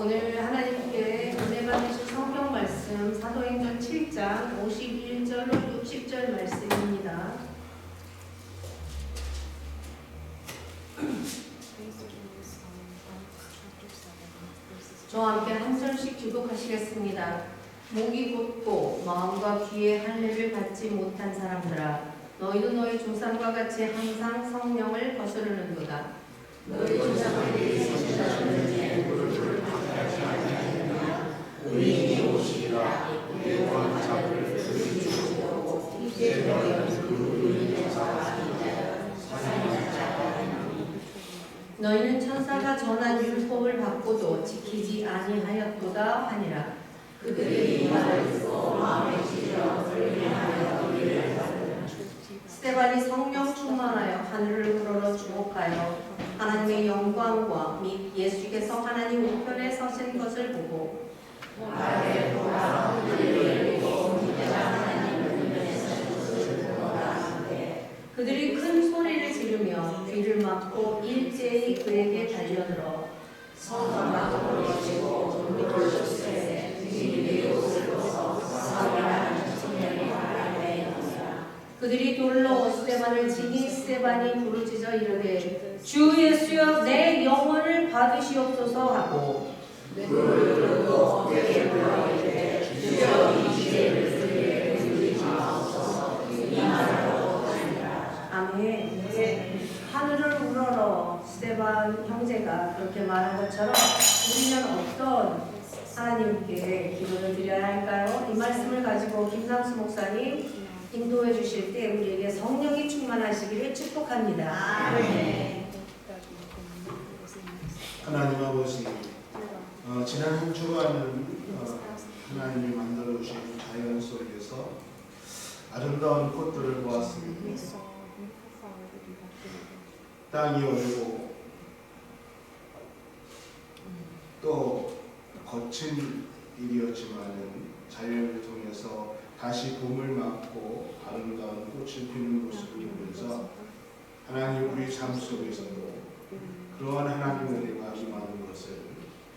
오늘 하나님께 은혜 받으실 성경 말씀 사도행전 7장 51절로 60절 말씀입니다. 저와 함께 한 절씩 교독하시겠습니다. 목이 곧고 마음과 귀에 할례를 받지 못한 사람들아, 너희도 너희 조상과 같이 항상 성령을 거스르는도다. 너희 조상들이 세시자들의 무릎을 박하지 아니하였느냐? 의인이 오시리라. 여호와 자들을 들으시고 이제 너희는 그 의인의 자가 아니냐? 사랑의 자가 아니니. 너희는 천사가 전한 율법을 받고도 지키지 아니하였도다 하니라. 그들이 이 말을 듣고 마음에 찔려 불행하여 이르되 스데반이 성령 충만하여 하늘을 우러러 주목하여 하나님의 영광과 및 예수께서 하나님 우편에 서신 것을 보고 말해 보라 그들이 열리고 그때가 하나님 우편에 서신 것을 보라 하는데 그들이 큰 소리를 지르며 귀를 막고 일제히 그에게 달려들어 성을 막고 버리시고 돌을 쫓으되 그들이 옷을 벗어 사울이라는 청년이 하나님의 영이라. 그들이 돌로 스데반을 치니 스데반이 부르짖어 이르되 주 예수여 내 영혼을 받으시옵소서 하고 물을 들고 내게 물어 이르되 주여 이 죄를 그에게 물리지 마옵소서 이 말을 하고 하니라. 아멘. 하늘을 우러러 스데반 형제가 그렇게 말한 것처럼 우리는 어떤 하나님께 기도를 드려야 할까요? 이 말씀을 가지고 김상수 목사님 인도해 주실 때 우리에게 성령이 충만하시기를 축복합니다. 아멘. 하나님 아버지, 지난 한 주간은 하나님이 만들어 주신 자연 속에서 아름다운 꽃들을 보았습니다. 땅이 얼고 또 거친 일이었지만은 자연을 통해서 다시 봄을 맞고 아름다운 꽃이 피는 모습을 보면서 하나님 우리 삶 속에서도 그러한 하나님의 은혜가 임하는 것을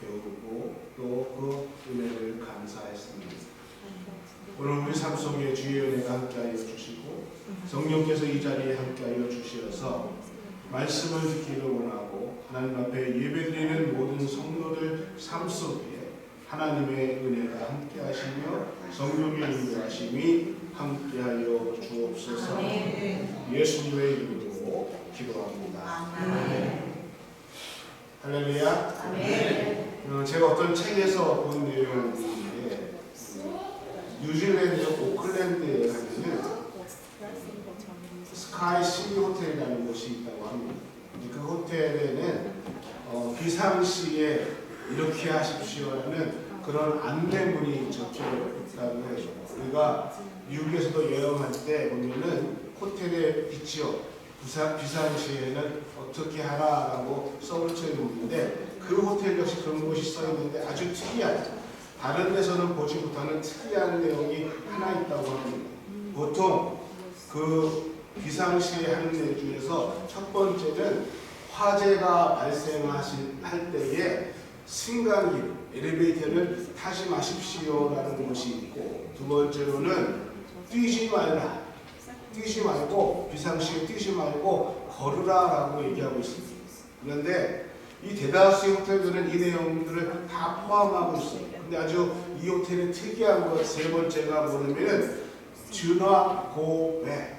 배우고 또 그 은혜를 감사했습니다. 오늘 우리 삶 속에 주의 은혜가 함께하여 주시고 성령께서 이 자리에 함께하여 주시어서 말씀을 듣기를 원하고 하나님 앞에 예배드리는 모든 성도들 삶 속에 하나님의 은혜가 함께하시며 성령의 인도하심이 함께하여 주옵소서. 예수님의 이름으로 기도합니다. 할렐루야. 아멘. 제가 어떤 책에서 본 내용인데 뉴질랜드 오클랜드에 가면은 스카이 시티 호텔이라는 곳이 있다고 합니다. 그 호텔에는 비상시에 이렇게 하십시오라는 그런 안내문이 적혀 있다고 해요. 우리가 미국에서도 여행할 때 보면은 호텔에 있지요. 비상시에는 어떻게 하라라고 써붙여 있는데 그 호텔 역시 그런 것이 써 있는데 아주 특이하죠. 다른 데서는 보지 못하는 특이한 내용이 하나 있다고 합니다. 보통 그 비상시에 하는 내 중에서 첫 번째는 화재가 발생할 때에 승강기, 엘리베이터를 타지 마십시오라는 것이 있고 두 번째로는 뛰지 말고 비상시에 뛰지 말고 걸으라라고 얘기하고 있습니다. 그런데 이 대다수의 호텔들은 이 내용들을 다 포함하고 있어요. 근데 아주 이 호텔의 특이한 것 세 번째가 뭐냐면 Do not go back.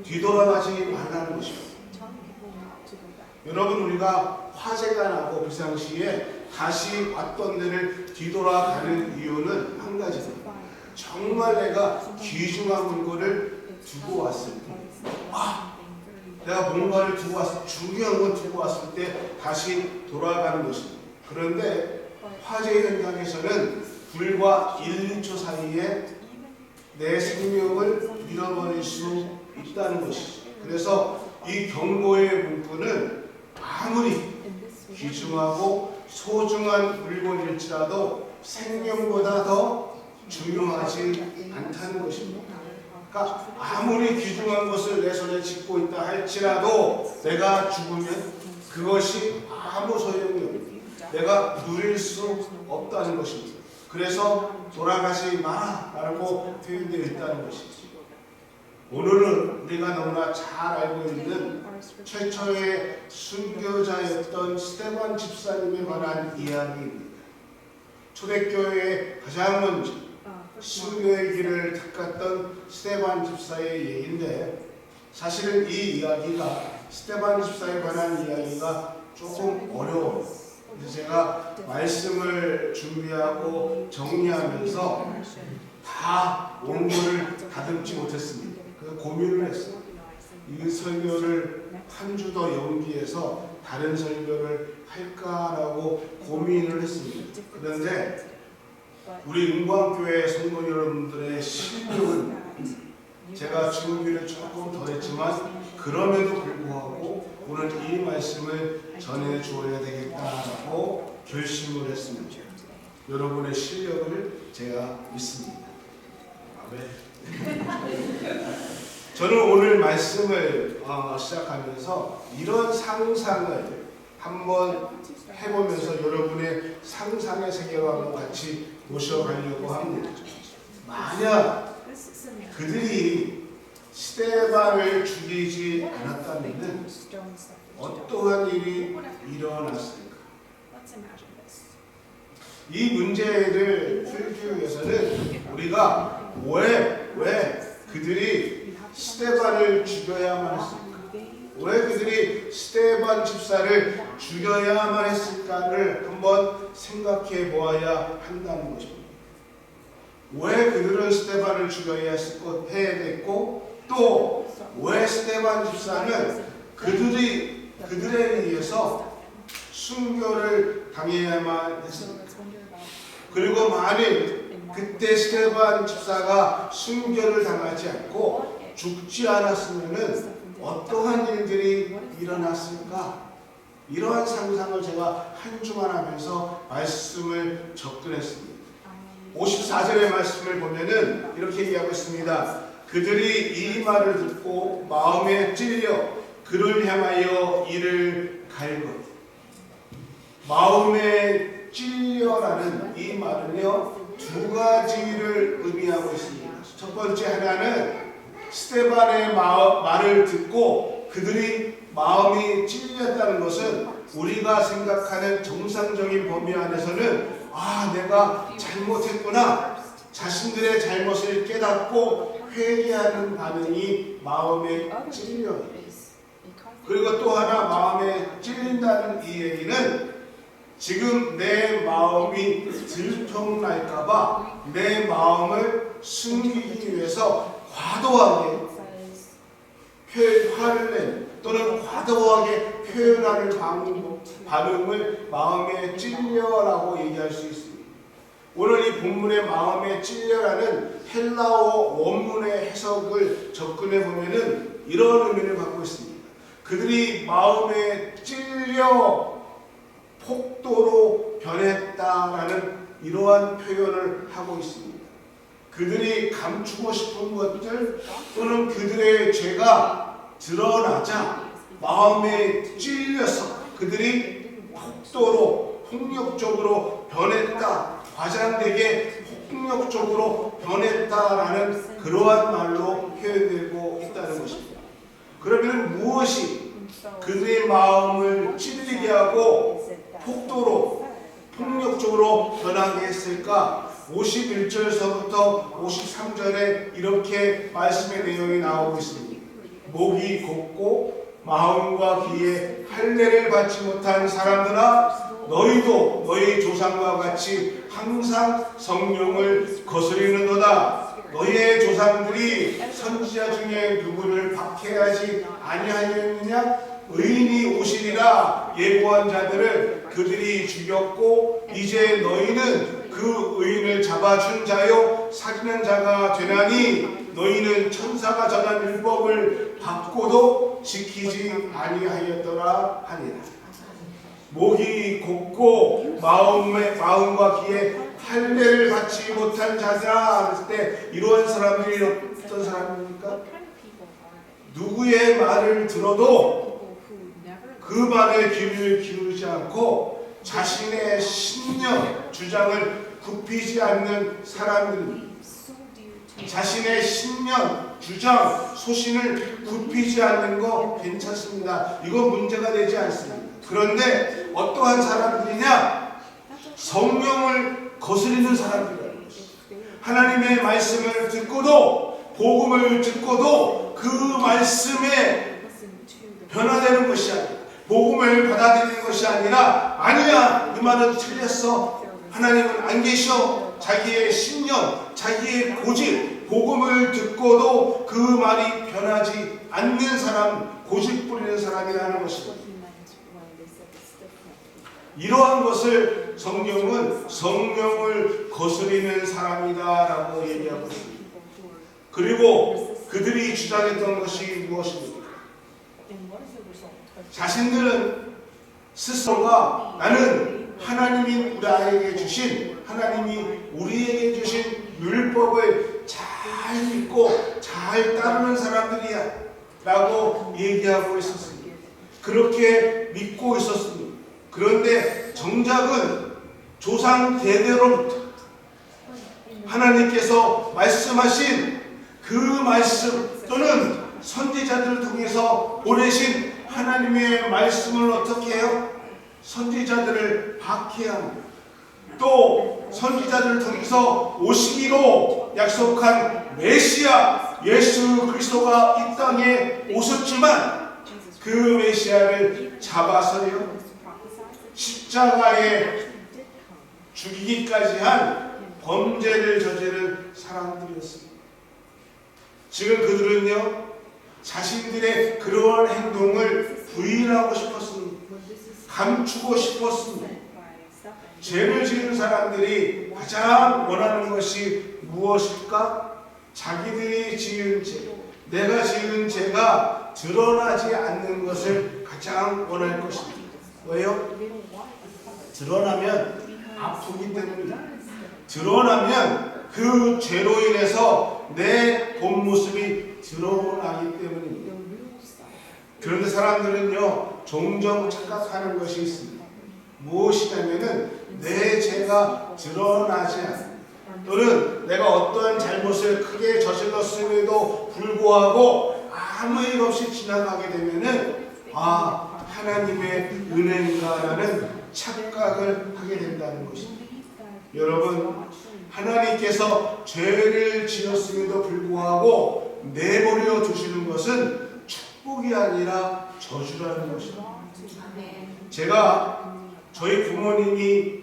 뒤돌아가지 말라는 것입니다. 여러분 우리가 화재가 나고 비상시에 다시 왔던 데를 뒤돌아가는 이유는 한 가지입니다. 정말 내가 귀중한 물건을 두고 왔을 때 내가 뭔가를 두고 왔을 때 중요한 걸 두고 왔을 때 다시 돌아가는 것입니다. 그런데 화재 현장에서는 불과 1, 2초 사이에 내 생명을 잃어버릴 수 있다는 것이죠. 그래서 이 경고의 문구는 아무리 귀중하고 소중한 물건일지라도 생명보다 더 중요하지 않다는 것입니다. 그러니까 아무리 귀중한 것을 내 손에 쥐고 있다 할지라도 내가 죽으면 그것이 아무 소용이 없습니다. 내가 누릴 수 없다는 것입니다. 그래서 돌아가지 마라고 표현되어 있다는 것이죠. 오늘은 우리가 너무나 잘 알고 있는 최초의 순교자였던 스테반 집사님에 관한 이야기입니다. 초대교회의 가장 먼저 순교의 길을 닦았던 스테반 집사의 얘기인데, 사실은 이 이야기가 스테반 집사에 관한 이야기가 조금 어려워요. 그래서 제가 말씀을 준비하고 정리하면서 다 원고를 다듬지 못했습니다. 그래서 고민을 했어요. 이 설교를 한 주 더 연기해서 다른 설교를 할까라고 고민을 했습니다. 그런데 우리 은광교회 성도 여러분들의 실력은 제가 준비를 조금 더 했지만 그럼에도 불구하고 오늘 이 말씀을 전해 주어야 되겠다라고 결심을 했습니다. 여러분의 실력을 제가 믿습니다. 아멘. 저는 오늘 말씀을 시작하면서 이런 상상을 한번 해보면서 여러분의 상상의 세계와 같이 모셔가려고 합니다. 만약 그들이 스테반을 죽이지 않았다면 어떠한 일이 일어났을까? 이 문제를 풀기 위해서는 우리가 왜 그들이 스테반을 죽여야만 했을까? 왜 그들이 스테반 집사를 죽여야만 했을까를 한번 생각해 보아야 한다는 것입니다. 왜 그들은 스테반을 죽여야 했고, 또 왜 스테반 집사는 그들에 의해서 순교를 당해야만 했습니까? 그리고 만일 그때 스테반 집사가 순교를 당하지 않고 죽지 않았으면 어떠한 일들이 일어났을까? 이러한 상상을 제가 한 주만 하면서 말씀을 접근했습니다. 54절의 말씀을 보면은 이렇게 얘기하고 있습니다. 그들이 이 말을 듣고 마음에 찔려 그를 향하여 이를 갈고. 마음에 찔려라는 이 말은요, 두 가지를 의미하고 있습니다. 첫 번째 하나는 스테반의 말을 듣고 그들이 마음이 찔렸다는 것은 우리가 생각하는 정상적인 범위 안에서는 내가 잘못했구나, 자신들의 잘못을 깨닫고 회개하는 반응이 마음에 찔려요. 그리고 또 하나, 마음에 찔린다는 이 얘기는 지금 내 마음이 들통날까봐 내 마음을 숨기기 위해서 과도하게 화를 낸 또는 과도하게 표현하는 반응을 마음에 찔려라고 얘기할 수 있습니다. 오늘 이 본문의 마음에 찔려라는 헬라어 원문의 해석을 접근해 보면은 이런 의미를 갖고 있습니다. 그들이 마음에 찔려 폭도로 변했다라는 이러한 표현을 하고 있습니다. 그들이 감추고 싶은 것들 또는 그들의 죄가 드러나자 마음에 찔려서 그들이 폭도로 폭력적으로 변했다, 과장되게 폭력적으로 변했다라는 그러한 말로 표현되고 있다는 것입니다. 그러면 무엇이 그들의 마음을 찔리게 하고 폭도로 폭력적으로 변하게 했을까? 51절서부터 53절에 이렇게 말씀의 내용이 나오고 있습니다. 목이 곱고 마음과 귀에 할례를 받지 못한 사람들아, 너희도 너희 조상과 같이 항상 성령을 거스리는도다. 너희의 조상들이 선지자 중에 누구를 박해하지 아니하였느냐? 의인이 오시리라 예고한 자들을 그들이 죽였고 이제 너희는 그 의인을 잡아준 자요 살인한 자가 되나니 너희는 천사가 전한 율법을 받고도 지키지 아니하였더라 하니라. 목이 곱고 마음과 귀에 할례를 받지 못한 자들아 했을 때 이러한 사람들이 어떤 사람입니까? 누구의 말을 들어도 그 말에 귀를 기울이지 않고 자신의 신념, 주장을 굽히지 않는 사람들입니다. 자신의 신념, 주장, 소신을 굽히지 않는 거 괜찮습니다. 이거 문제가 되지 않습니다. 그런데 어떠한 사람들이냐? 성령을 거스리는 사람들이라는 것입니다. 하나님의 말씀을 듣고도, 복음을 듣고도 그 말씀에 변화되는 것이 아니라, 복음을 받아들이는 것이 아니라, 아니야, 이 말은 틀렸어, 하나님은 안 계셔, 자기의 신념, 자기의 고집, 복음을 듣고도 그 말이 변하지 않는 사람, 고집 부리는 사람이라는 것입니다. 이러한 것을 성경은 성령을 거스리는 사람이다라고 얘기하고 있습니다. 그리고 그들이 주장했던 것이 무엇입니까? 자신들은 스스로가 나는 하나님이 우리에게 주신, 하나님이 우리에게 주신 율법을 잘 믿고 잘 따르는 사람들이야 라고 얘기하고 있었습니다. 그렇게 믿고 있었습니다. 그런데 정작은 조상 대대로부터 하나님께서 말씀하신 그 말씀 또는 선지자들을 통해서 보내신 하나님의 말씀을 어떻게 해요? 선지자들을 박해합니다. 또 선지자들을 통해서 오시기로 약속한 메시아 예수 그리스도가 이 땅에 오셨지만 그 메시아를 잡아서요 십자가에 죽이기까지 한 범죄를 저지른 사람들이었습니다. 지금 그들은요 자신들의 그러한 행동을 부인하고 싶었습니다. 감추고 싶었습니다. 죄를 지은 사람들이 가장 원하는 것이 무엇일까? 자기들이 지은 죄, 내가 지은 죄가 드러나지 않는 것을 가장 원할 것입니다. 왜요? 드러나면 아프기 때문입니다. 드러나면 그 죄로 인해서 내 본 모습이 드러나기 때문입니다. 그런데 사람들은요 종종 착각하는 것이 있습니다. 무엇이냐면은 내 죄가 드러나지 않습니다. 또는 내가 어떠한 잘못을 크게 저질렀음에도 불구하고 아무 일 없이 지나가게 되면은 하나님의 은혜인가라는 착각을 하게 된다는 것입니다. 여러분, 하나님께서 죄를 지었음에도 불구하고 내버려 두시는 것은 축복이 아니라 저주라는 것입니다. 제가 저희 부모님이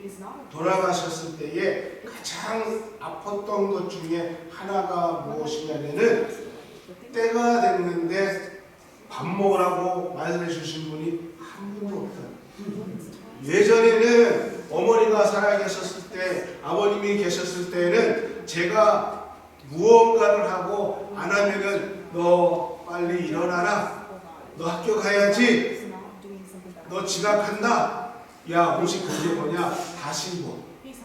돌아가셨을 때에 가장 아팠던 것 중에 하나가 무엇이냐면은 때가 됐는데 밥 먹으라고 말씀해 주신 분이 한 분도 없다. 예전에는 어머니가 살아계셨을 때, 아버님이 계셨을 때는 제가 무언가를 하고 안 하면은 너 빨리 일어나라, 너 학교 가야지, 너 지각한다, 야 옷이 그게 뭐냐 다시 입어,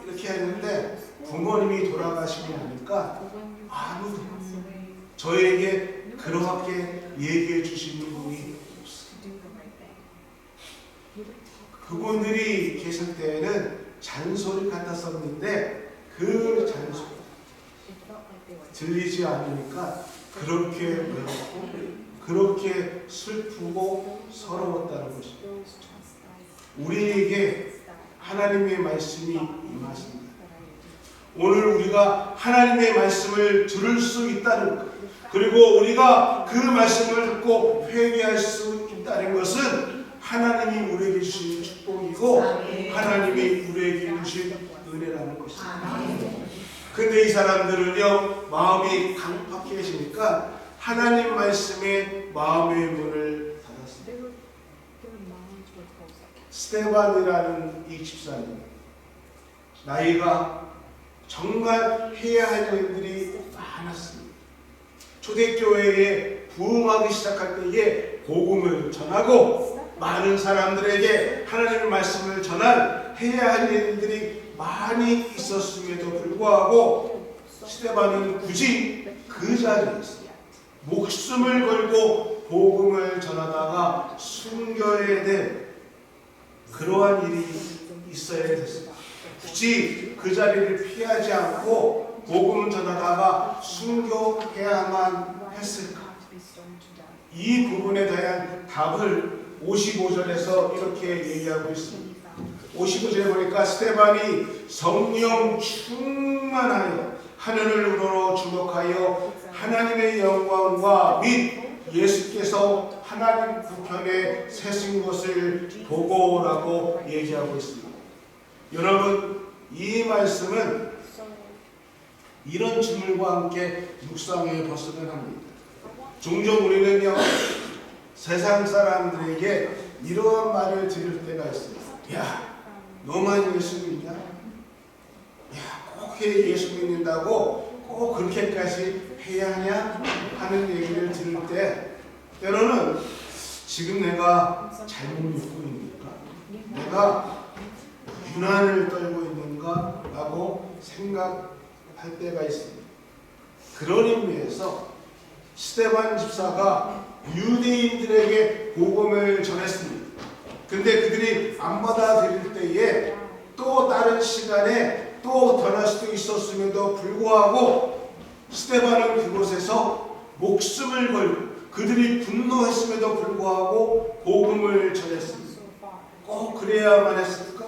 이렇게 했는데 부모님이 돌아가시고 나니까 아무도 저에게 그렇게 얘기해 주시는 분이 없어요. 그분들이 계실 때에는 잔소리 같았었는데 그 잔소리 들리지 않으니까 그렇게 외롭고 그렇게 슬프고 서러웠다는 것입니다. 우리에게 하나님의 말씀이 임하십니다. 오늘 우리가 하나님의 말씀을 들을 수 있다는 것, 그리고 우리가 그 말씀을 듣고 회개할 수 있다는 것은 하나님이 우리에게 주신 축복이고 하나님이 우리에게 주신 은혜라는 것입니다. 근데 이 사람들은요 마음이 강팍해지니까 하나님 말씀에 마음의 문을 닫았습니다. 스데반이라는 이 집사님, 나이가 정말 해야 할 일들이 많았습니다. 초대교회에 부흥하기 시작할 때에 복음을 전하고 많은 사람들에게 하나님의 말씀을 전할 해야 할 일들이 많이 있었음에도 불구하고 스데반은 굳이 그 자리에서 목숨을 걸고 복음을 전하다가 순교해야 될 그러한 일이 있어야 됐습니다. 굳이 그 자리를 피하지 않고 복음을 전하다가 순교해야만 했을까? 이 부분에 대한 답을 55절에서 이렇게 얘기하고 있습니다. 55절에 보니까 스데반이 성령 충만하여 하늘을 우러러 주목하여 하나님의 영광과 및 예수께서 하나님 우편에 세신 것을 보고라고 얘기하고 있습니다. 여러분, 이 말씀은 이런 질문과 함께 묵상해 봤으면 합니다. 종종 우리는요, 세상 사람들에게 이러한 말을 들을 때가 있습니다. 야, 너만 예수 믿냐? 야, 꼭 예수 믿는다고 꼭 그렇게까지 해야 하냐? 하는 얘기를 들을 때 때로는 지금 내가 잘못 믿고 있는가? 내가 유난을 떨고 있는가? 라고 생각할 때가 있습니다. 그런 의미에서 스데반 집사가 유대인들에게 복음을 전했습니다. 근데 그들이 안 받아들일 때에 또 다른 시간에 또 변할 수도 있었음에도 불구하고 스데반은 그곳에서 목숨을 걸고 그들이 분노했음에도 불구하고 복음을 전했습니다. 꼭 그래야만 했을까?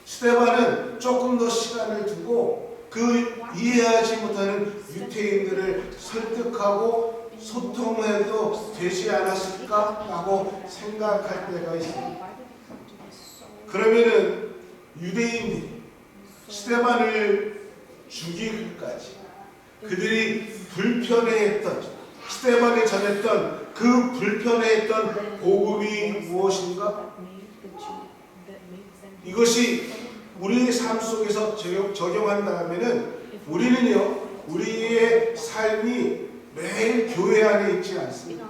스데반은 조금 더 시간을 두고 그 이해하지 못하는 유대인들을 설득하고 소통해도 되지 않았을까라고 생각할 때가 있습니다. 그러면은 유대인들이 스데반을 죽이기까지 그들이 불편해했던 스데반이 전했던 그 불편해했던 복음이 무엇인가? 이것이 우리의 삶 속에서 적용한다면은 우리는요, 우리의 삶이 매일 교회 안에 있지 않습니다.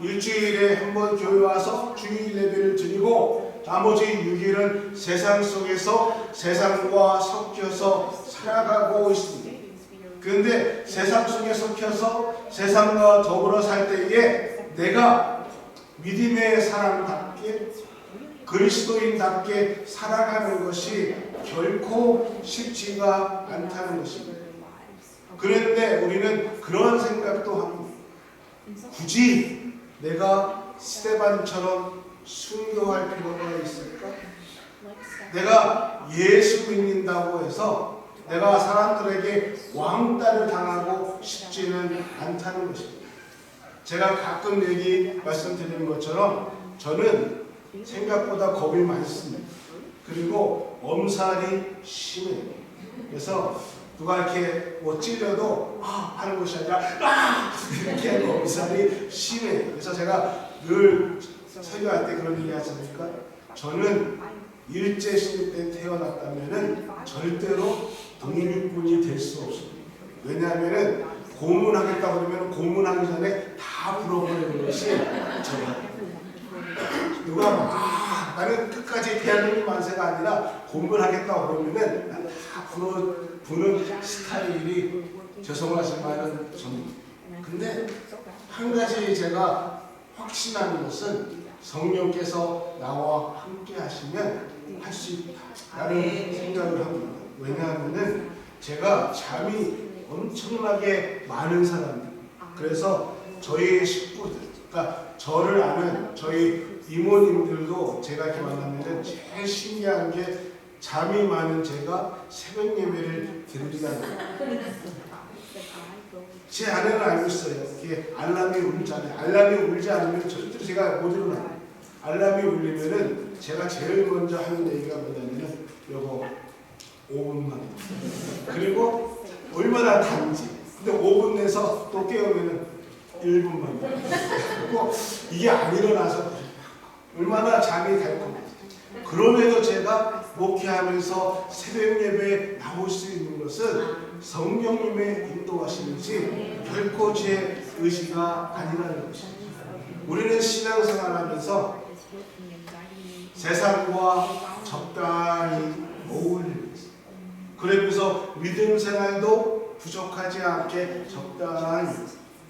일주일에 한 번 교회 와서 주일 예배를 드리고 나머지 6일은 세상 속에서 세상과 섞여서 살아가고 있습니다. 그런데 세상 속에 섞여서 세상과 더불어 살 때에 내가 믿음의 사람답게 그리스도인답게 살아가는 것이 결코 쉽지가 않다는 것입니다. 그런데 우리는 그런 생각도 합니다. 굳이 내가 스데반처럼 순교할 필요가 있을까? 내가 예수 믿는다고 해서 내가 사람들에게 왕따를 당하고 싶지는 않다는 것입니다. 제가 가끔 말씀드리는 것처럼 저는 생각보다 겁이 많습니다. 그리고 엄살이 심해요. 그래서 누가 이렇게 뭐 찔려도 하는 것이 아니라 이렇게 하는 엄살이 심해요. 그래서 제가 늘 설교할 때 그런 얘기 하지 않습니까? 저는 일제 시대 때 태어났다면은 절대로 독립군이 될 수 없습니다. 왜냐하면은 고문하겠다고 그러면 고문하기 전에 다 불어버리는 것이 저예요. 누가 나는 끝까지 대한민국 만세가 아니라 고문하겠다고 그러면은 나는 다 부는 스타일이 죄송하지만은 접니다. 근데 한 가지 제가 확신하는 것은 성령께서 나와 함께 하시면 할 수 있다라는 생각을 합니다. 왜냐하면은 제가 잠이 엄청나게 많은 사람들, 그래서 저희 식구들, 그러니까 저를 아는 저희 이모님들도 제가 이렇게 만나면 제일 신기한 게 잠이 많은 제가 새벽 예배를 드리라는 거예요. 제 아내는 알고 있어요. 이게 알람이 울잖아요. 알람이 울지 않으면 절대로 제가 못 일어나요. 알람이 울리면은 제가 제일 먼저 하는 얘기가 뭐냐면은 여보 5분만. 그리고 얼마나 단지. 근데 5분 내서 또 깨우면은 1분만. 그리고 이게 안 일어나서 얼마나 잠이 달콤해. 그럼에도 제가 목회하면서 새벽 예배에 나올 수 있는 것은 성령님의 인도하심이지 결코 제 의지가 아니라는 것입니다. 우리는 신앙생활하면서 세상과 적당히 어울리면서 그러면서 믿음 생활도 부족하지 않게 적당히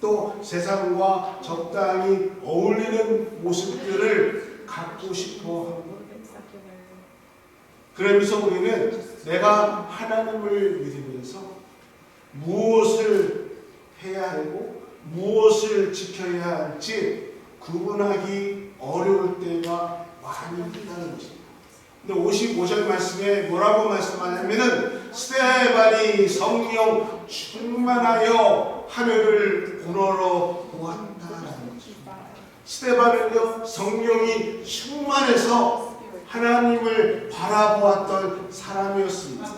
또 세상과 적당히 어울리는 모습들을 갖고 싶어 합니다. 그러면서 우리는 내가 하나님을 믿으면서 무엇을 해야 하고 무엇을 지켜야 할지 구분하기 어려울 때가 많이 있다는 것입니다. 근데 55절 말씀에 뭐라고 말씀하냐면은 스데반이 성령 충만하여 하늘을 우러러 보았다라는 것입니다. 스데반은요 성령이 충만해서 하나님을 바라보았던 사람이었습니다.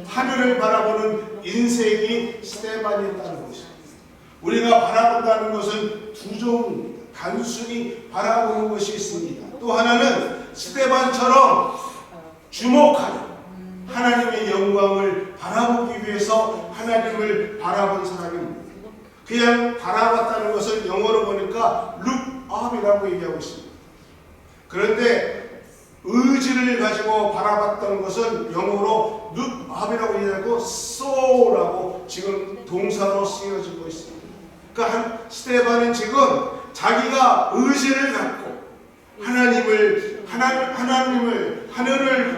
하늘을 바라보는 인생이 스데반이었다는 것입니다. 우리가 바라본다는 것은 두 종입니다. 단순히 바라보는 것이 있습니다. 또 하나는 스데반처럼 주목하여 하나님의 영광을 바라보기 위해서 하나님을 바라본 사람입니다. 그냥 바라봤다는 것을 영어로 보니까 look up이라고 얘기하고 있습니다. 그런데 의지를 가지고 바라봤던 것은 영어로 look up이라고 얘기하고 saw라고 지금 동사로 쓰여지고 있습니다. 그러니까 스데반은 지금 자기가 의지를 갖고 하늘을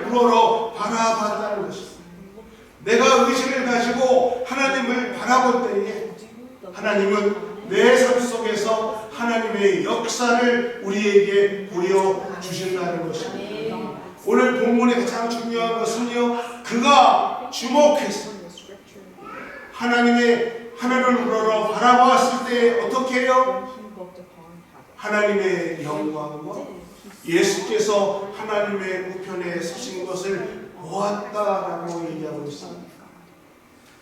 우러러 바라봤다는 것입니다. 내가 의지를 가지고 하나님을 바라볼 때에 하나님은 내 삶 속에서 하나님의 역사를 우리에게 보여주신다는 것입니다. 오늘 본문의 가장 중요한 것은요, 그가 주목해서 하나님의 하늘을 우러러 바라보았을 때 어떻게 해요? 하나님의 영광과 예수께서 하나님의 우편에 서신 것을 보았다라고 얘기하고 있습니다.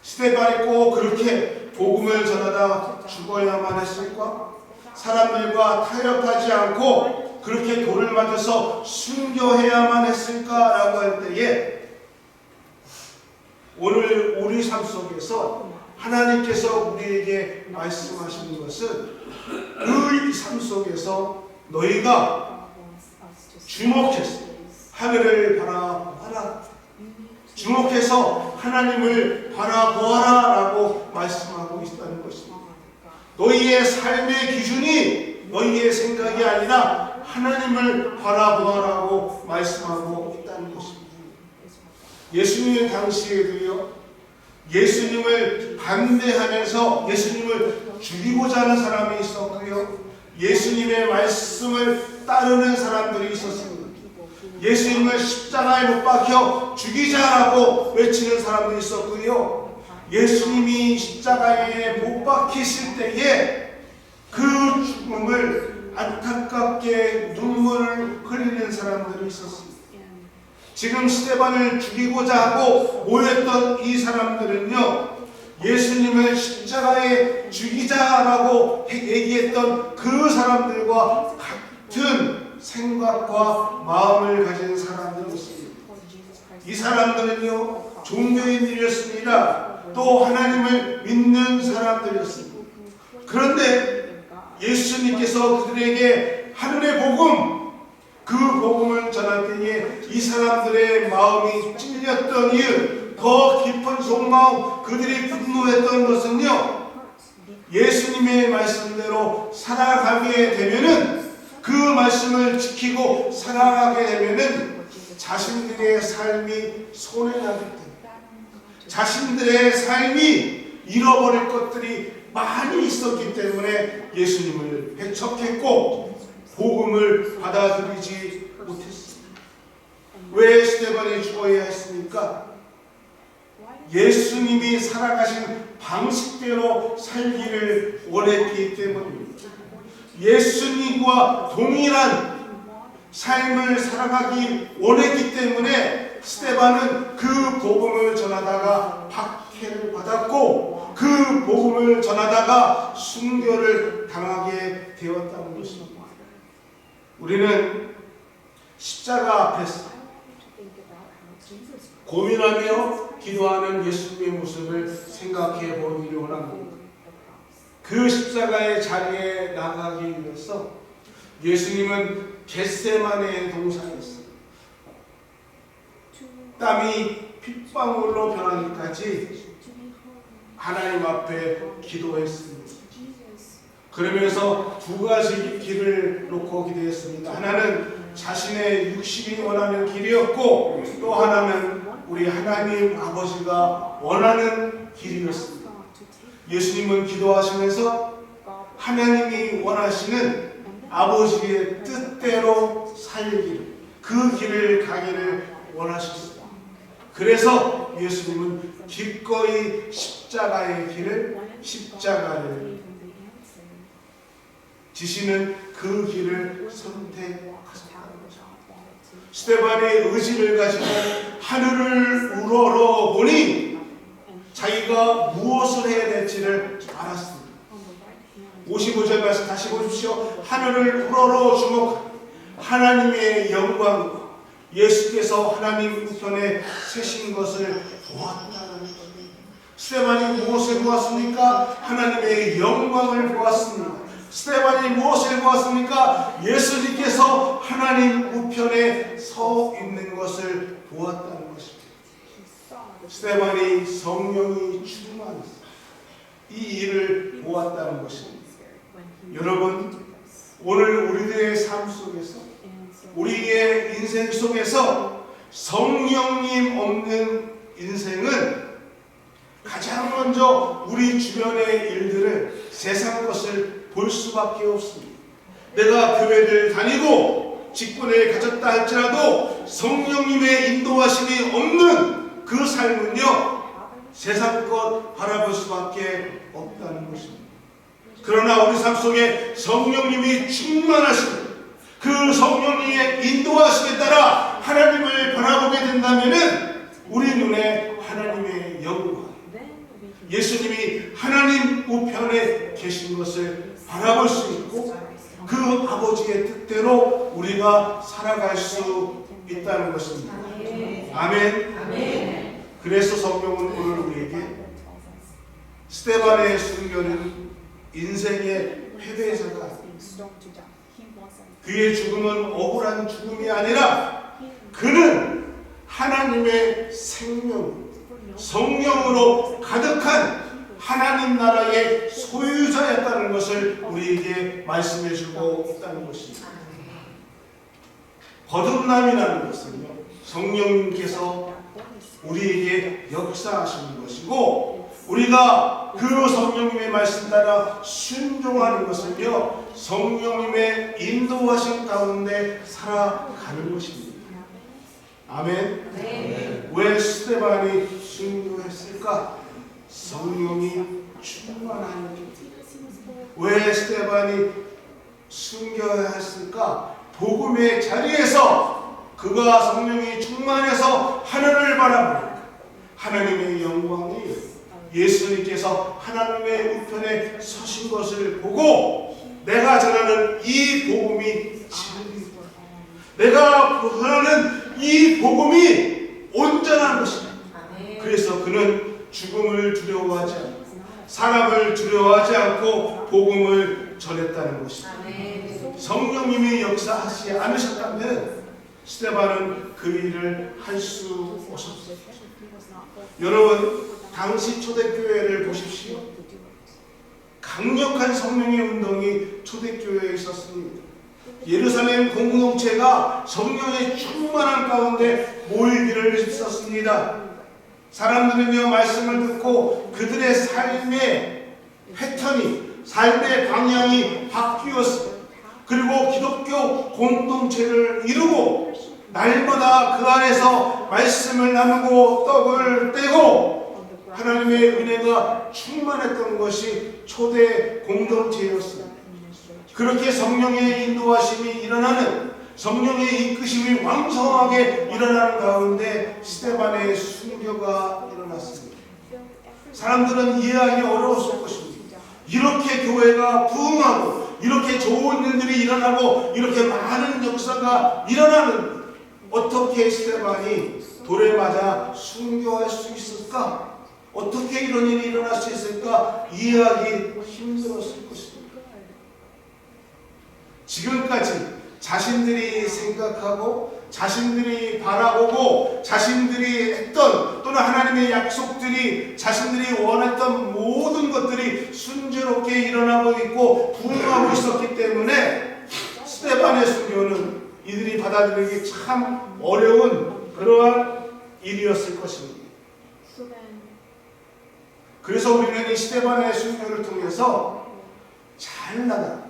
스데반이 꼭 그렇게 복음을 전하다 죽어야만 했을까? 사람들과 타협하지 않고 그렇게 돌을 맞아서 순교해야만 했을까라고 할 때에 오늘 우리 삶 속에서 하나님께서 우리에게 말씀하시는 것은 그 삶 속에서 너희가 주목해서 하늘을 바라보아라, 주목해서 하나님을 바라보아라 라고 말씀하고 있다는 것입니다. 너희의 삶의 기준이 너희의 생각이 아니라 하나님을 바라보아라고 말씀하고 있다는 것입니다. 예수님 당시에도요, 예수님을 반대하면서 예수님을 죽이고자 하는 사람이 있었고요, 예수님의 말씀을 따르는 사람들이 있었습니다. 예수님을 십자가에 못 박혀 죽이자라고 외치는 사람들이 있었고요, 예수님이 십자가에 못 박히실 때에 그 죽음을 안타깝게 눈물을 흘리는 사람들이 있었습니다. 지금 스데반을 죽이고자 하고 모였던 이 사람들은요, 예수님을 십자가에 죽이자라고 얘기했던 그 사람들과 같은 생각과 마음을 가진 사람들이었습니다. 이 사람들은요, 종교인들이었습니다. 또 하나님을 믿는 사람들이었습니다. 그런데 예수님께서 그들에게 하늘의 복음, 그 복음을 전할 때에 이 사람들의 마음이 찔렸던 이유, 더 깊은 속마음, 그들이 분노했던 것은요, 예수님의 말씀대로 살아가게 되면은, 그 말씀을 지키고 살아가게 되면은 자신들의 삶이 손해나기 때문에, 자신들의 삶이 잃어버릴 것들이 많이 있었기 때문에 예수님을 배척했고 복음을 받아들이지 못했습니다. 왜 스데반이 죽어야 했습니까? 예수님이 살아가신 방식대로 살기를 원했기 때문입니다. 예수님과 동일한 삶을 살아가기 원했기 때문에 스데반은 그 복음을 전하다가 박해를 받았고 그 복음을 전하다가 순교를 당하게 되었다는 것입니다. 우리는 십자가 앞에서 고민하며 기도하는 예수님의 모습을 생각해 보기를 원합니다. 그 십자가의 자리에 나가기 위해서 예수님은 겟세마네 동산에서 땀이 핏방울로 변하기까지 하나님 앞에 기도했습니다. 그러면서 두 가지 길을 놓고 기도했습니다. 하나는 자신의 육신이 원하는 길이었고 또 하나는 우리 하나님 아버지가 원하는 길이었습니다. 예수님은 기도하시면서 하나님이 원하시는 아버지의 뜻대로 살기를, 그 길을 가기를 원하셨습니다. 그래서 예수님은 기꺼이 십자가의 십자가를 지시는 그 길을 선택하셨다는 거죠. 스데반의 의지를 가지고 하늘을 우러러 보니 자기가 무엇을 해야 될지를 알았습니다. 55절 말씀 다시 보십시오. 하늘을 우러러 주목하니 하나님의 영광과 예수께서 하나님 우편에 세신 것을 보았다는 것입니다. 스데반이 무엇을 보았습니까? 하나님의 영광을 보았습니다. 스데반이 무엇을 보았습니까? 예수님께서 하나님 우편에 서 있는 것을 보았다는 것입니다. 스데반이 성령이 충만했습니다. 이 일을 보았다는 것입니다. 여러분, 오늘 우리들의 삶 속에서, 우리의 인생 속에서 성령님 없는 인생은 가장 먼저 우리 주변의 일들을, 세상 것을 볼 수밖에 없습니다. 내가 교회를 다니고 직분을 가졌다 할지라도 성령님의 인도하심이 없는 그 삶은요, 세상 것 바라볼 수밖에 없다는 것입니다. 그러나 우리 삶 속에 성령님이 충만하시고 그 성령님의 인도하심에 따라 하나님을 바라보게 된다면은 우리 눈에 하나님의 영광, 예수님이 하나님 우편에 계신 것을 바라볼 수 있고 그 아버지의 뜻대로 우리가 살아갈 수 있다는 것입니다. 아멘. 그래서 성경은 오늘 우리에게 스데반의 순교는 인생의 패배사가, 그의 죽음은 억울한 죽음이 아니라 그는 하나님의 생명, 성령으로 가득한 하나님 나라의 소유자였다는 것을 우리에게 말씀해 주고 있다는 것입니다. 거듭남이라는 것은요, 성령님께서 우리에게 역사하시는 것이고 우리가 그 성령님의 말씀 따라 순종하는 것은요, 성령님의 인도하심 가운데 살아가는 것입니다. 아멘. 왜 스데반이 순교했을까? 성령이 충만하니. 왜 스데반이 순교해야 했을까? 복음의 자리에서 그가 성령이 충만해서 하늘을 바라보니까 하나님의 영광이, 예수님께서 하나님의 우편에 서신 것을 보고 내가 전하는 이 복음이 진리다, 내가 전하는 이 복음이 온전한 것이다. 그래서 그는 죽음을 두려워하지 않고 사람을 두려워하지 않고 복음을 전했다는 것입니다. 성령님이 역사하지 않으셨다면 스데반은 그 일을 할 수 없었습니다. 여러분, 당시 초대교회를 보십시오. 강력한 성령의 운동이 초대교회에 있었습니다. 예루살렘 공동체가 성령의 충만한 가운데 모이기를 했었습니다. 사람들은요, 말씀을 듣고 그들의 삶의 패턴이, 삶의 방향이 바뀌었습니다. 그리고 기독교 공동체를 이루고 날마다 그 안에서 말씀을 나누고 떡을 떼고 하나님의 은혜가 충만했던 것이 초대 공동체였습니다. 그렇게 성령의 인도하심이 일어나는, 성령의 이끄심이 왕성하게 일어나는 가운데 스데반의 순교가 일어났습니다. 사람들은 이해하기 어려웠을 것입니다. 이렇게 교회가 부흥하고 이렇게 좋은 일들이 일어나고 이렇게 많은 역사가 일어나는, 어떻게 스데반이 돌에 맞아 순교할 수 있을까? 어떻게 이런 일이 일어날 수 있을까? 이해하기 힘들었을 것입니다. 지금까지 자신들이 생각하고 자신들이 바라보고 자신들이 했던, 또는 하나님의 약속들이, 자신들이 원했던 모든 것들이 순조롭게 일어나고 있고 부흥하고 있었기 때문에 스데반의 순교는 이들이 받아들이기 참 어려운 그러한 일이었을 것입니다. 그래서 우리는 이 스데반의 순교를 통해서 잘나가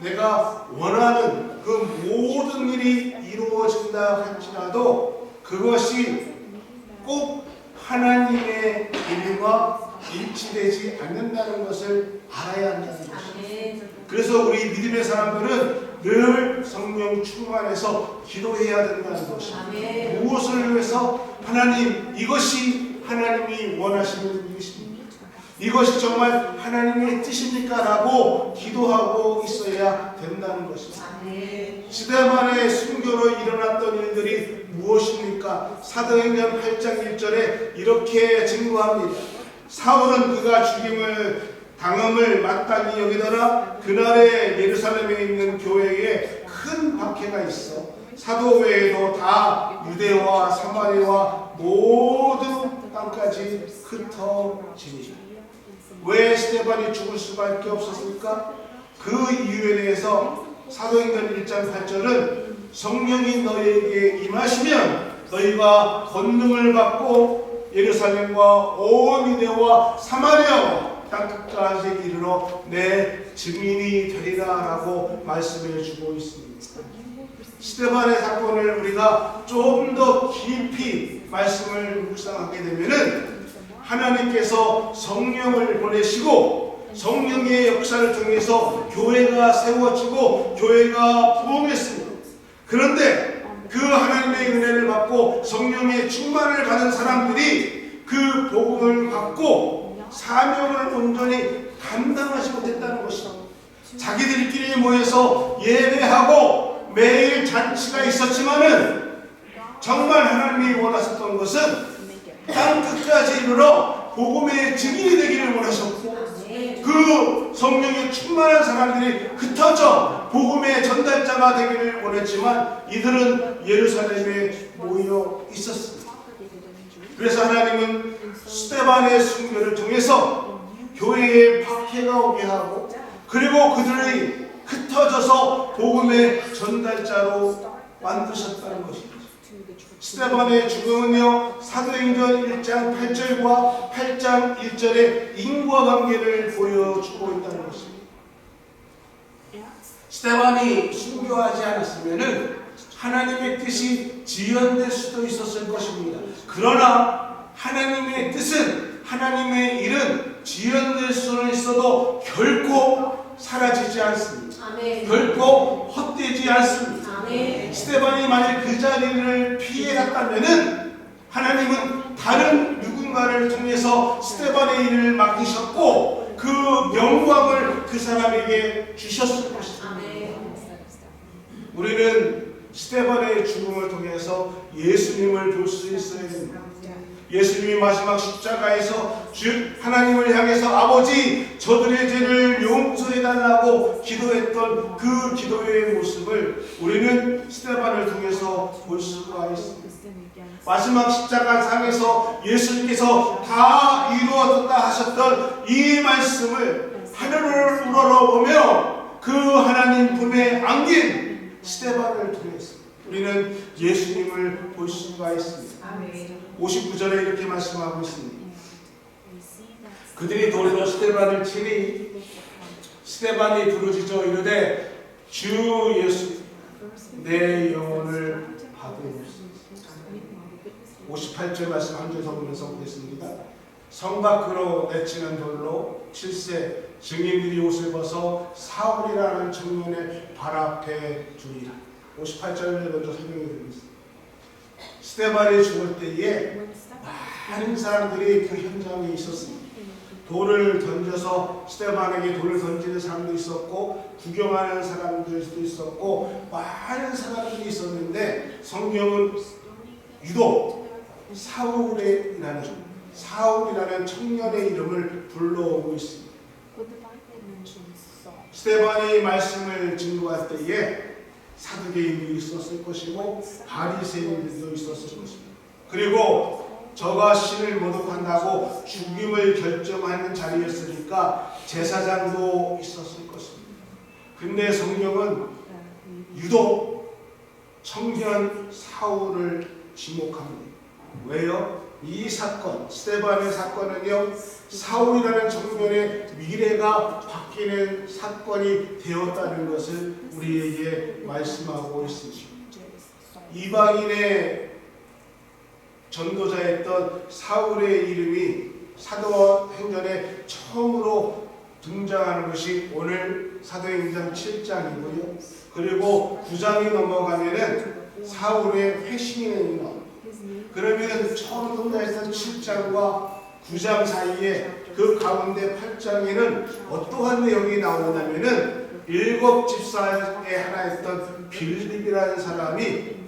내가 원하는 그 모든 일이 이루어진다 할지라도 그것이 꼭 하나님의 일과 일치되지 않는다는 것을 알아야 한다는 것입니다. 그래서 우리 믿음의 사람들은 늘 성령 충만해서 기도해야 된다는 것입니다. 무엇을 위해서? 하나님, 이것이 하나님이 원하시는 일이십니까? 이것이 정말 하나님의 뜻입니까? 라고 기도하고 있어야 된다는 것입니다. 스데반의 순교로 일어났던 일들이 무엇입니까? 사도행전 8장 1절에 이렇게 증거합니다. 사울은 그가 죽임을 당함을 마땅히 여기더라. 그날에 예루살렘에 있는 교회에 큰 박해가 있어 사도 외에도 다 유대와 사마리아와 모든 땅까지 흩어지니. 왜 스데반이 죽을 수밖에 없었습니까? 그 이유에 대해서 사도행전 1장 8절은 성령이 너희에게 임하시면 너희가 권능을 받고 예루살렘과 온 유대와 사마리아와 땅끝까지 이르러 내 증인이 되리라 라고 말씀해 주고 있습니다. 스데반의 사건을 우리가 좀 더 깊이 말씀을 묵상하게 되면은 하나님께서 성령을 보내시고 성령의 역사를 통해서 교회가 세워지고 교회가 부흥했습니다. 그런데 그 하나님의 은혜를 받고 성령의 충만을 받은 사람들이 그 복음을 받고 사명을 온전히 감당하지 못했다는 것입니다. 자기들끼리 모여서 예배하고 매일 잔치가 있었지만은 정말 하나님이 원하셨던 것은 땅끝까지 이르러 복음의 증인이 되기를 원하셨고 그 성령에 충만한 사람들이 흩어져 복음의 전달자가 되기를 원했지만 이들은 예루살렘에 모여 있었습니다. 그래서 하나님은 스데반의 순교를 통해서 교회에 박해가 오게 하고 그리고 그들이 흩어져서 복음의 전달자로 만드셨다는 것입니다. 스데반의 죽음은요 사도행전 1장 8절과 8장 1절의 인과관계를 보여주고 있다는 것입니다. 스데반이 순교하지 않았으면 하나님의 뜻이 지연될 수도 있었을 것입니다. 그러나 하나님의 뜻은 하나님의 일은 지연될 수는 있어도 결코 사라지지 않습니다. 아멘. 결코 헛되지 않습니다. 아멘. 스데반이 만일 그 자리를 피해갔다면 하나님은 다른 누군가를 통해서 스데반의 일을 맡기셨고 그 영광을 그 사람에게 주셨을 것입니다. 아멘. 우리는 스데반의 죽음을 통해서 예수님을 볼 수 있어야 됩니다. 예수님이 마지막 십자가에서 하나님을 향해서 아버지 저들의 죄를 용서해달라고 기도했던 그 기도의 모습을 우리는 스데반을 통해서 볼 수가 있습니다. 마지막 십자가상에서 예수님께서 다 이루어졌다 하셨던 이 말씀을 하늘을 우러러보며 그 하나님 품에 안긴 스데반을 통해서 우리는 예수님을 볼 수가 있습니다. 59절에 이렇게 말씀하고 있습니다. 그들이 돌로 스데반을 치니 스데반이 부르짖어 이르되 주 예수 내 영혼을 받으옵소서. 58절 말씀 한 줄 더 보면서 보겠습니다. 성 밖으로 내치는 돌로 7세 증인들이 옷을 벗어 사울이라는 청년의 발 앞에 두니라. 58절을 먼저 설명해 드리겠습니다. 스데반이 죽을 때에 많은 사람들이 그 현장에 있었습니다. 돌을 던져서 스데반에게 돌을 던지는 사람도 있었고 구경하는 사람들도 있었고 많은 사람들이 있었는데 성경은 유독 사울이라는 청년의 이름을 불러오고 있습니다. 스데반이 말씀을 증거할 때에 사두개인도 있었을 것이고 바리새인들도 있었을 것입니다. 그리고 저가 신을 모독한다고 죽임을 결정하는 자리였으니까 제사장도 있었을 것입니다. 근데 성경은 유독 청년 사울을 지목합니다. 왜요? 이 사건, 스데반의 사건은요, 사울이라는 청년의 미래가 바뀌는 사건이 되었다는 것을 우리에게 말씀하고 있습니다. 이방인의 전도자였던 사울의 이름이 사도행전에 처음으로 등장하는 것이 오늘 사도행전 7장이고요. 그리고 9장이 넘어가면은 사울의 회심이 나옵니다. 그러면 처음 등장했던 7장과 9장 사이에 그 가운데 8장에는 어떠한 내용이 나오냐면은 일곱 집사의 하나였던 빌립이라는 사람이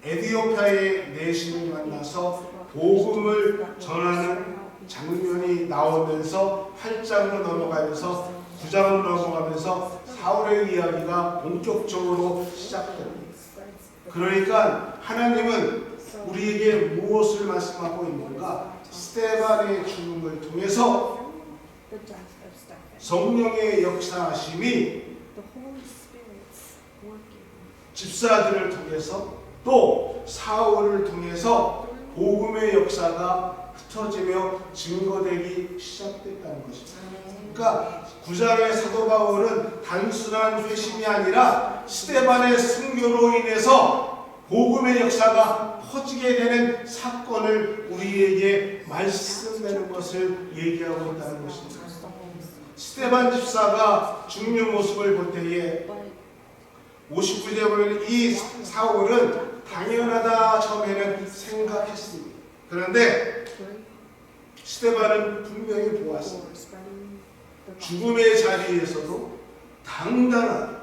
에디오피아의 내신을 만나서 복음을 전하는 장면이 나오면서 8장으로 넘어가면서 9장으로 넘어가면서 사울의 이야기가 본격적으로 시작됩니다. 그러니까 하나님은 우리에게 무엇을 말씀하고 있는가? 스데반의 죽음을 통해서 성령의 역사하심이 집사들을 통해서 또 사울을 통해서 복음의 역사가 흩어지며 증거되기 시작됐다는 것입니다. 그러니까 9장의 사도 바울은 단순한 회심이 아니라 스데반의 순교로 인해서 복음의 역사가 퍼지게 되는 사건을 우리에게 말씀되는 것을 얘기하고 있다는 것입니다. 스데반 집사가 죽는 모습을 볼 때에 59절에 보면 이 사울은 당연하다 처음에는 생각했습니다. 그런데 스데반은 분명히 보았습니다. 죽음의 자리에서도 당당한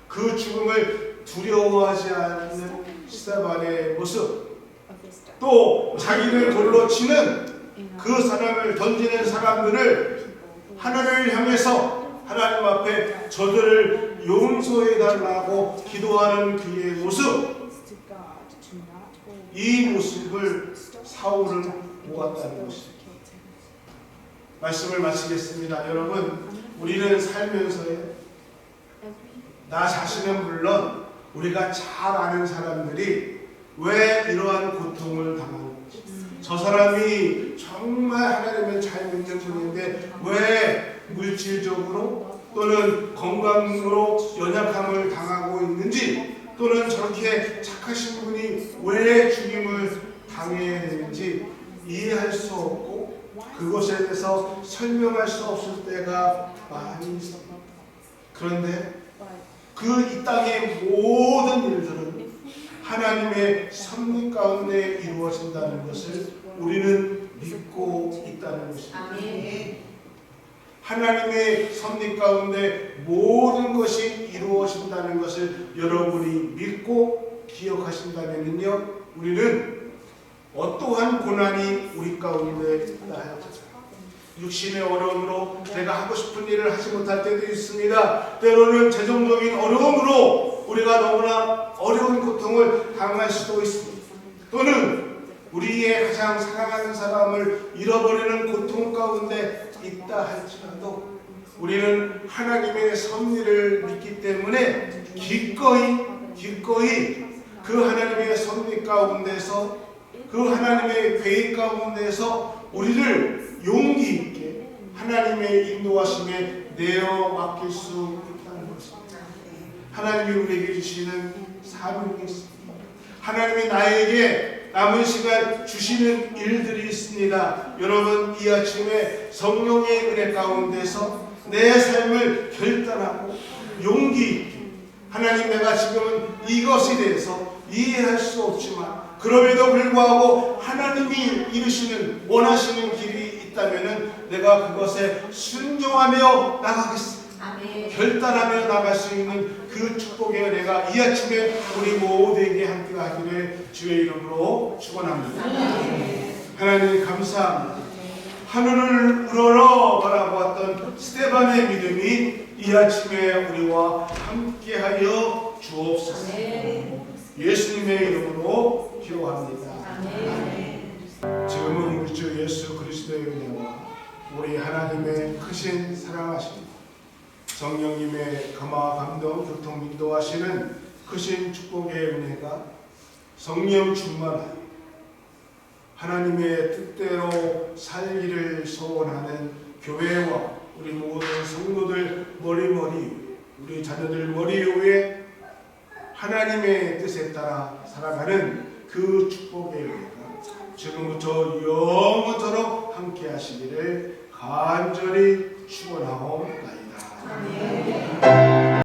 그 죽음을 두려워하지 않는 스데반의 모습, 또 자기를 돌로 치는 그 사람을 던지는 사람들을 하나님을 향해서 하나님 앞에 저들을 용서해달라고 기도하는 그의 모습, 이 모습을 사울은 보았다는 것입니다. 말씀을 마치겠습니다. 여러분, 우리는 살면서에 나 자신은 물론 우리가 잘 아는 사람들이 왜 이러한 고통을 당하는지, 저 사람이 정말 하나님을 잘 믿는 분인데 왜 물질적으로 또는 건강으로 연약함을 당하고 있는지, 또는 저렇게 착하신 분이 왜 죽임을 당해야 되는지 이해할 수 없고 그것에 대해서 설명할 수 없을 때가 많이 있습니다. 그런데 그 이 땅의 모든 일들은 하나님의 섭리 가운데 이루어진다는 것을 우리는 믿고 있다는 것입니다. 하나님의 섭리 가운데 모든 것이 이루어진다는 것을 여러분이 믿고 기억하신다면요, 우리는 어떠한 고난이 우리 가운데 있다 할지라도 육신의 어려움으로 내가 하고 싶은 일을 하지 못할 때도 있습니다. 때로는 재정적인 어려움으로 우리가 너무나 어려운 고통을 당할 수도 있습니다. 또는 우리의 가장 사랑하는 사람을 잃어버리는 고통 가운데 있다 할지라도 우리는 하나님의 섭리를 믿기 때문에 기꺼이 그 하나님의 섭리 가운데서, 그 하나님의 계획 가운데서 우리를 용기 있게 하나님의 인도하심에 내어 맡길 수 있다는 것입니다. 하나님이 우리에게 주시는 사명이 있습니다. 하나님이 나에게 남은 시간 주시는 일들이 있습니다. 여러분, 이 아침에 성령의 은혜 가운데서 내 삶을 결단하고 용기 있게, 하나님, 내가 지금은 이것에 대해서 이해할 수 없지만 그럼에도 불구하고 하나님이 이루시는 원하시는 길이 있다면 내가 그것에 순종하며 나가겠습니다. 결단하며 나갈 수 있는 그 축복의 은혜가 이 아침에 우리 모두에게 함께 하기를 주의 이름으로 축원합니다. 하나님 감사합니다. 하늘을 우러러 바라보았던 스데반의 믿음이 이 아침에 우리와 함께하여 주옵소서. 예수님의 이름으로 기도합니다. 지금은 우리 주 예수 그리스도의 은혜와 우리 하나님의 크신 사랑하심, 성령님의 감화 감동 교통 인도하시는 그 크신 축복의 은혜가 성령 충만한 하나님의 뜻대로 살기를 소원하는 교회와 우리 모든 성도들 머리머리, 우리 자녀들 머리 위에 하나님의 뜻에 따라 살아가는 그 축복의 은혜가 지금부터 영원히